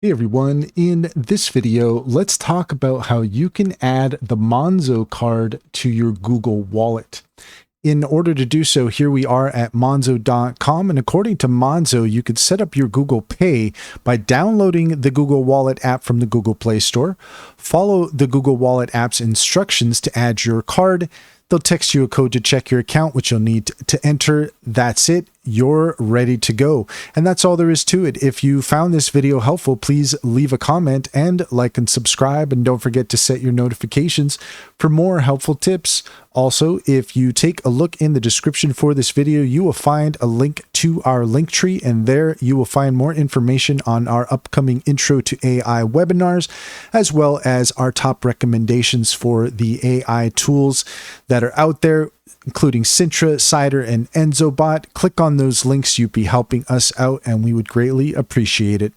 Hey everyone, in this video, let's talk about how you can add the Monzo card to your Google Wallet. In order to do so, here we are at monzo.com, and according to Monzo, you can set up your Google Pay by downloading the Google Wallet app from the Google Play Store. Follow the Google Wallet app's instructions to add your card. They'll text you a code to check your account, which you'll need to enter. That's it. You're ready to go. And that's all there is to it. If you found this video helpful, please leave a comment and like and subscribe. And don't forget to set your notifications for more helpful tips. Also, if you take a look in the description for this video, you will find a link to our link tree, and there you will find more information on our upcoming Intro to AI webinars, as well as our top recommendations for the AI tools that are out there, including Sintra, Cider, and EnzoBot. Click on those links. You'd be helping us out, and we would greatly appreciate it.